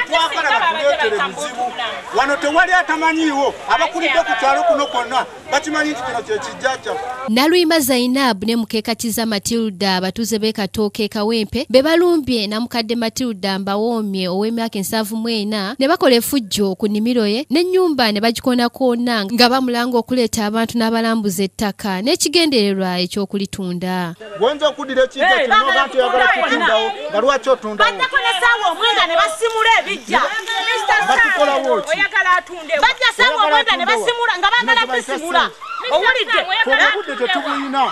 twagala batuleetere ebizibu wano tewali atamanyiiwo abakulidde ku kyalo kuno kwonna bakimanyi nti kino kye kijja kyaffe. Naluyima Zainab ne Mukekatiza Matilda abatuuze b'e Katooke Kawempe be balumbye na mukadde Matilda Mbawoomye ow'emyaka 74 ne bakola effujjo ku nnimiro ye n'ennyumba ne bagikonakoona nga bamulanga okuleeta abantu n'abalambuza ettaka n'ekigendererwa ekyokulitunda. Gonza okuddira ekintu kino abantu yagala kutundawo nga lwaki otundawo? Baddako n'essaawa omwenda ne basimula ebijja. Oyagala atundewo. Bajja essaawa omwenda ne basimula nga baagala kusimula. Owulidde? Obudde tetubulina.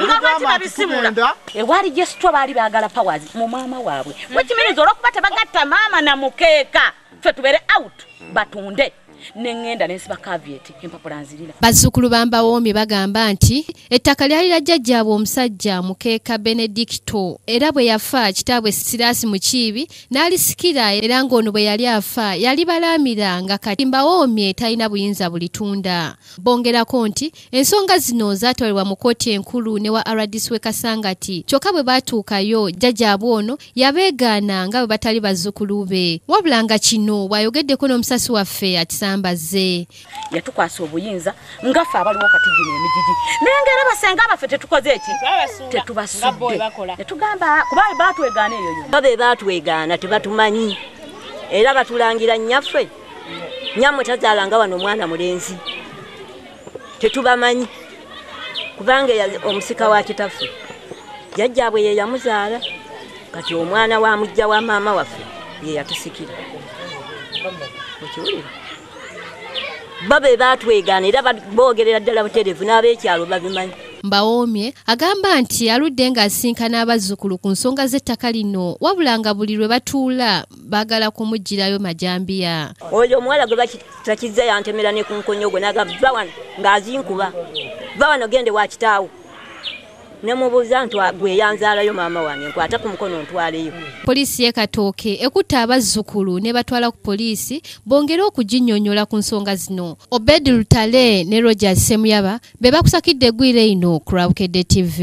Nga bwaki babisimula. Ewali Jesutwa baali baagala powers mu maama waabwe. Wekimiriza olw'okuba tebagatta maama na Mukeeka. Ffe tubeere out batunde. Nengenda nensiba caveat empapula nzirira. Bazzukulu ba Mbawoomye bagamba nti ettaka lyali la jjajjaabwe omusajja Mukeeka Benedicto era bwe yafa kitaabwe Sirasi Mukiibi n'alisikira era ng'ono bwe yali afa yali balaamira nga kati Mbawoomye talina buyinza bulitunda. Bongerako nti ensonga zino zaatwalibwa mu kkooti enkulu ne wa RDC w'e Kasangati kyokka bwe baatuukayo jjajjaabwe ono yabeegaana nga bwe batali bazzukulu be. Wabula nga kino bw'ayogeddeko n'omusasi waffe atisambaze. Yatukwasa obuyinza nga ffe abaliwo kati gino emigigi nengera basenga abaffe tetukoze eki tetubasudde netugamba kuba baatwegaana eyo yonna babe baatwegaana tebatumanyi era batulangira nnyaffe nyammwe tazaalanga wano omwana mulenzi tetubamanyi kubanga omusika wa kitaffe jjajjaabwe ye yamuzaala kati omwana wa mujja wa maama waffe ye yatusikira okiwulira babe baatwegaana era boogerera ddala butereevu n'ab'ekyalo babimanyi. Mbawoomye agamba nti aludde ng'asinkana abazzukulu ku nsonga z'ettaka lino wabula nga buli lwe batuula baagala kumuggyirayo majambiya. Oyo omuwala gwe batakizza yantemera ne ku nkonyo gwe naga va wano ng'azinkuba va wano gende wa kitaawo ne mubuuza nti gwe yanzaalayo maama wange nkwata ku mukono ntwaleyo. Poliisi y'e Katooke ekutta abazzukulu ne batwala ku poliisi bongere okuginnyonnyola ku nsonga zino. Obed Lutale ne Rogers Semuyaba be bakusakidde eggwire ino ku Rabukedde TV.